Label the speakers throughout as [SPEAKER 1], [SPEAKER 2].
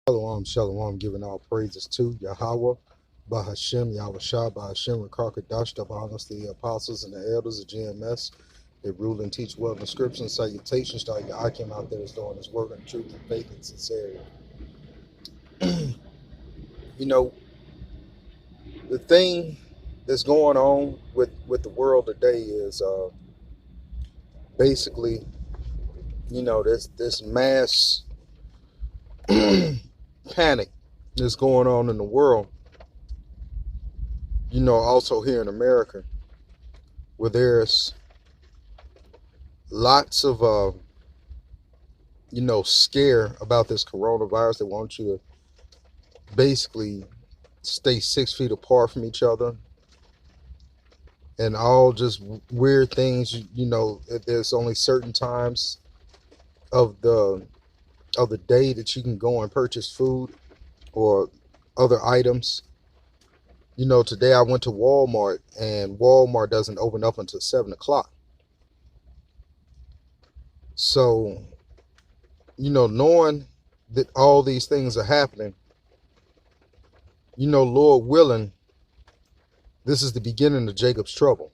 [SPEAKER 1] Shalom, giving all praises to Yahweh, Bahashem, Yahweh Shah, Bahashem, Rakakadash, the honors, the apostles and the elders of GMS. They rule and teach well in scripture. Salutations to all your Akim out there that's doing this work in truth and faith and sincerity. You know, the thing that's going on with the world today is basically, this mass panic that's going on in the world, also here in America, where there's lots of scare about this coronavirus. They want you to basically stay 6 feet apart from each other, and all just weird things. There's only certain times of the day that you can go and purchase food or other items. Today I went to Walmart, and Walmart doesn't open up until 7 o'clock. So, knowing that all these things are happening, Lord willing, this is the beginning of Jacob's trouble.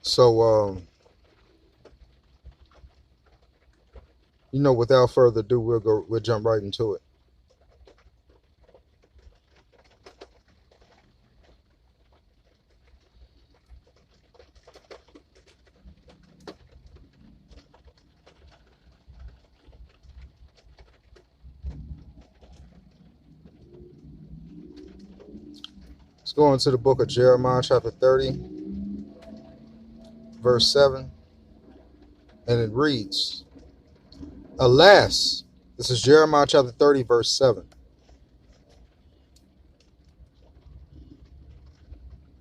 [SPEAKER 1] So, without further ado, we'll jump right into it. Let's go into the book of Jeremiah, chapter 30, verse 7, and it reads, Alas, this is Jeremiah chapter 30, verse 7.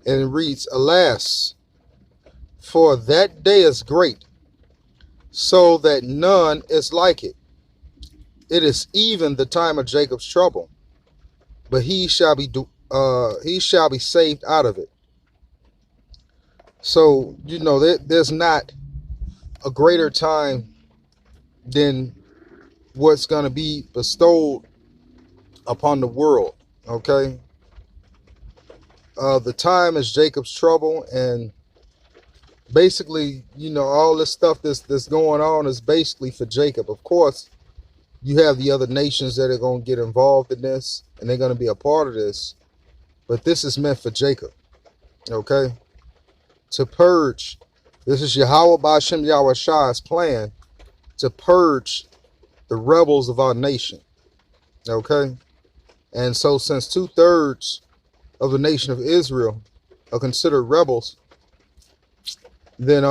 [SPEAKER 1] And it reads, Alas, for that day is great, so that none is like it. It is even the time of Jacob's trouble, but he shall be saved out of it. So, there's not a greater time than what's going to be bestowed upon the world. Okay. The time is Jacob's trouble, and basically, all this stuff that's going on is basically for Jacob. Of course, you have the other nations that are going to get involved in this, and they're going to be a part of this, but this is meant for Jacob. Okay. To purge. This is Yahweh Ba'Shem Yahweh Shah's plan to purge the rebels of our nation. Okay. And so since 2/3 of the nation of Israel are considered rebels, then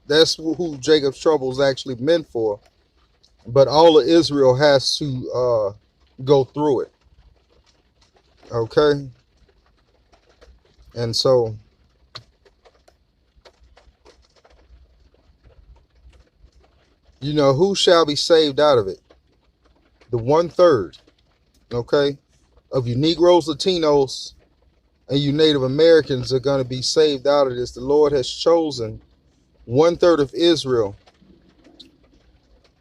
[SPEAKER 1] that's who Jacob's trouble is actually meant for. But all of Israel has to go through it. Okay. And so, who shall be saved out of it? The 1/3, okay, of you Negroes, Latinos, and you Native Americans are going to be saved out of this. The Lord has chosen 1/3 of Israel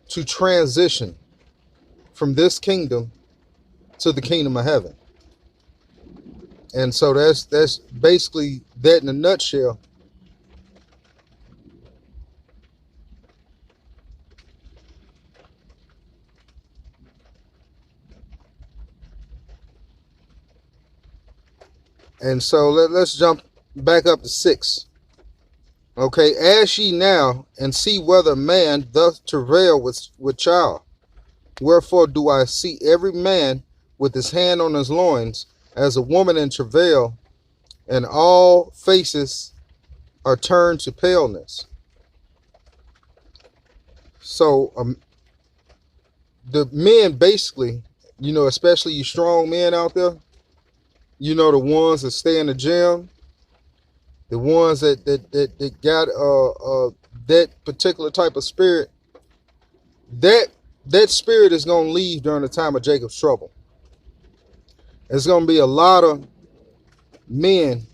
[SPEAKER 1] to transition from this kingdom to the kingdom of heaven. And so that's basically that in a nutshell. And so let's jump back up to 6. Okay, ask ye now and see whether man doth travail with child. Wherefore do I see every man with his hand on his loins, as a woman in travail, and all faces are turned to paleness. So the men basically, especially you strong men out there, the ones that stay in the gym, the ones that got that particular type of spirit, that spirit is going to leave during the time of Jacob's trouble. There's going to be a lot of men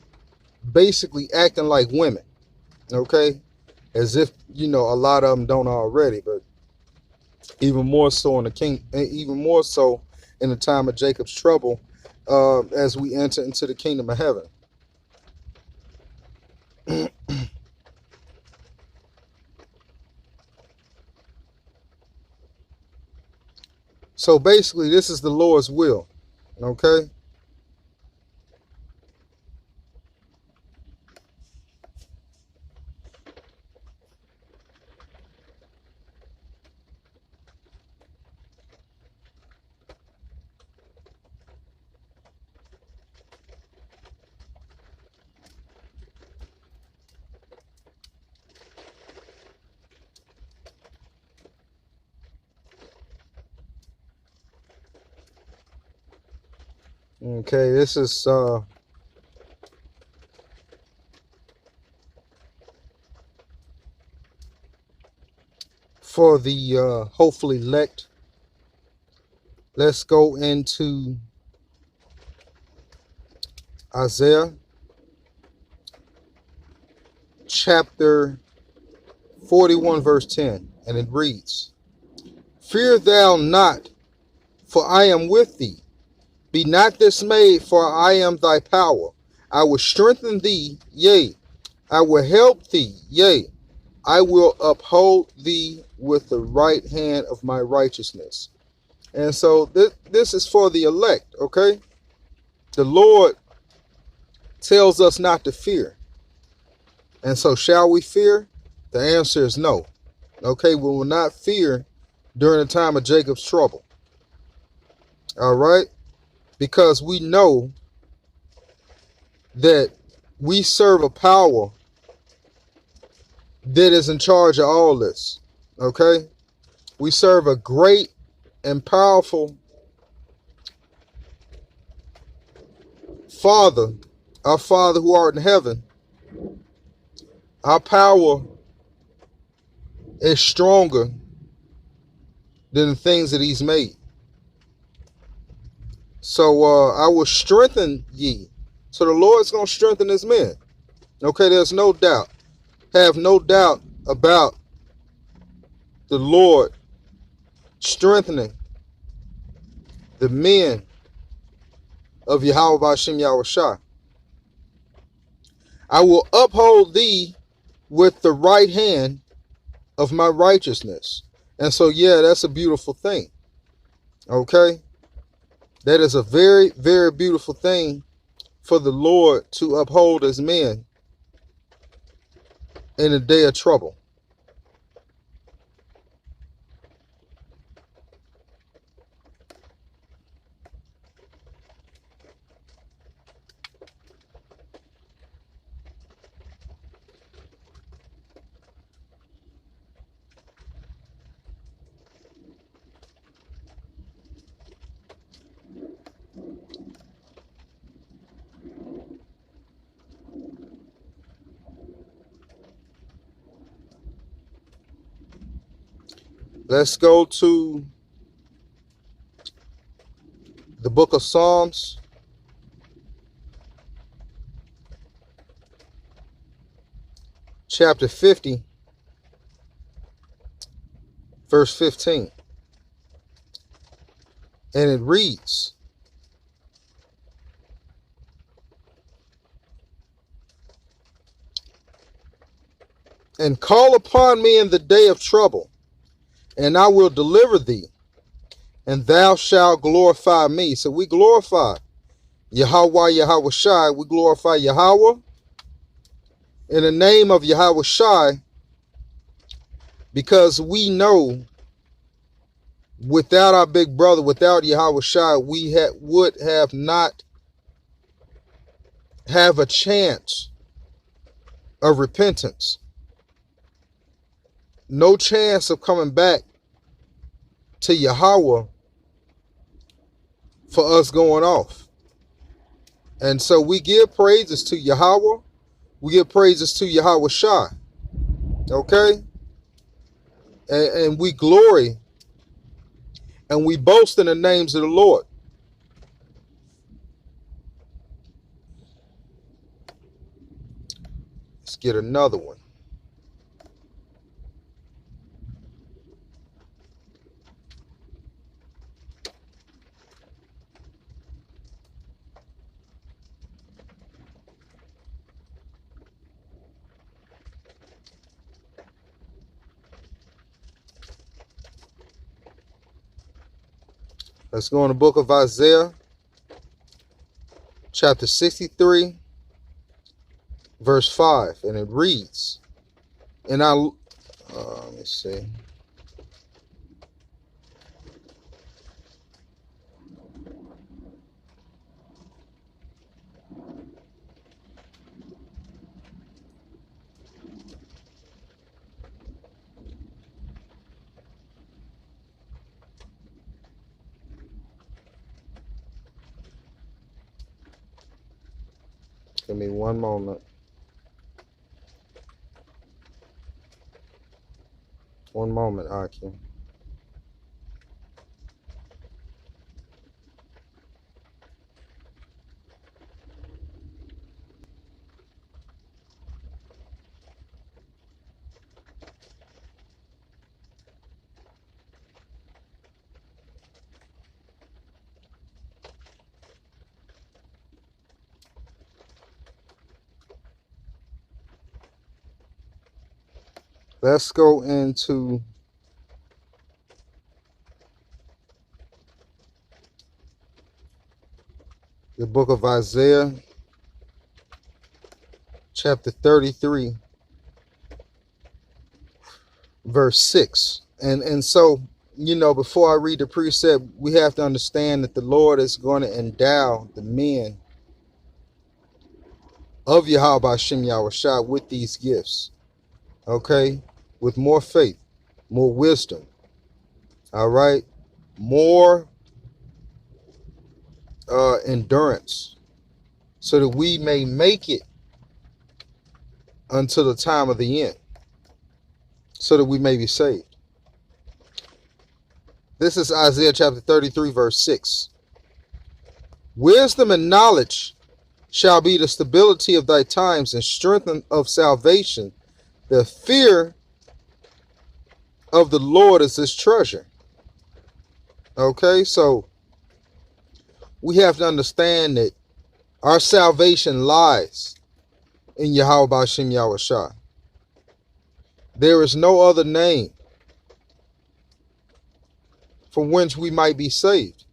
[SPEAKER 1] basically acting like women. Okay. as if, you know, a lot of them don't already, but even more so in the even more so in the time of Jacob's trouble, as we enter into the kingdom of heaven. So basically, this is the Lord's will. Okay. Okay. This is for the hopeful elect. Let's go into Isaiah chapter 41 verse 10, and it reads, "Fear thou not, for I am with thee. Be not dismayed, for I am thy power. I will strengthen thee, yea, I will help thee, yea, I will uphold thee with the right hand of my righteousness." And so this is for the elect, okay? The Lord tells us not to fear. And so shall we fear? The answer is no. Okay, we will not fear during the time of Jacob's trouble. All right? Because we know that we serve a power that is in charge of all this. Okay? We serve a great and powerful Father, our Father who art in heaven. Our power is stronger than the things that he's made. So I will strengthen ye. So the Lord's going to strengthen his men. Okay, there's no doubt. Have no doubt about the Lord strengthening the men of Yahweh Ba'Shem Yahushua. I will uphold thee with the right hand of my righteousness. And so, yeah, that's a beautiful thing. Okay? That is a very, very beautiful thing for the Lord to uphold his men in a day of trouble. Let's go to the book of Psalms, chapter 50, verse 15. And it reads, "And call upon me in the day of trouble, and I will deliver thee, and thou shalt glorify me." So we glorify Yahweh, Yahweh Shai. We glorify Yahweh in the name of Yahweh Shai, because we know without our big brother, without Yahweh Shai, we would have not have a chance of repentance. No chance of coming back to Yahweh for us going off. And so we give praises to Yahweh. We give praises to Yahweh Shai. Okay? And we glory and we boast in the names of the Lord. Let's get another one. Let's go in the book of Isaiah, chapter 63, verse 5. And it reads, and let me see. Give me one moment. One moment, Aki. Let's go into the book of Isaiah, chapter 33, verse 6. And so, before I read the precept, we have to understand that the Lord is going to endow the men of Yahweh Hashem Yahushua with these gifts, okay? With more faith, more wisdom, all right? More endurance, so that we may make it until the time of the end, so that we may be saved. This is Isaiah chapter 33, verse 6. Wisdom and knowledge shall be the stability of thy times, and strength of salvation. The fear of the Lord is his treasure. Okay, so we have to understand that our salvation lies in Yahweh Hashem Yahushua. There is no other name from whence we might be saved.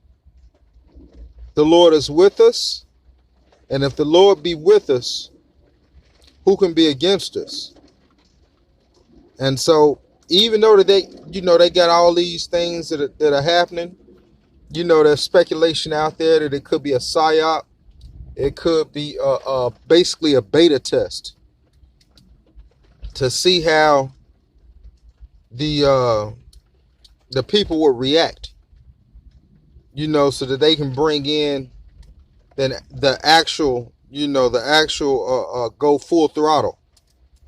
[SPEAKER 1] The Lord is with us, and if the Lord be with us, who can be against us? And so, even though that they got all these things that are happening, there's speculation out there that it could be a psyop. It could be basically a beta test to see how the people will react, so that they can bring in then the actual go full throttle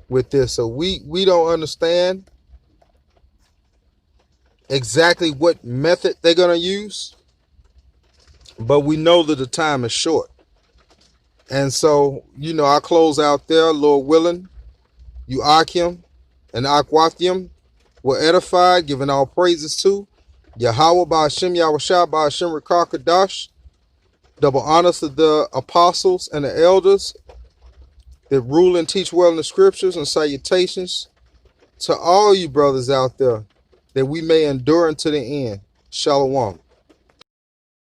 [SPEAKER 1] with this. So we don't understand exactly what method they're going to use, but we know that the time is short. And so, I close out there, Lord willing, you Akim and Akwathium were edified, giving all praises to Yahweh Ba'ashem Yahushua Ba'ashem Rakar Kadash. Double honors to the apostles and the elders that rule and teach well in the scriptures, and salutations to all you brothers out there, that we may endure unto the end. Shalom.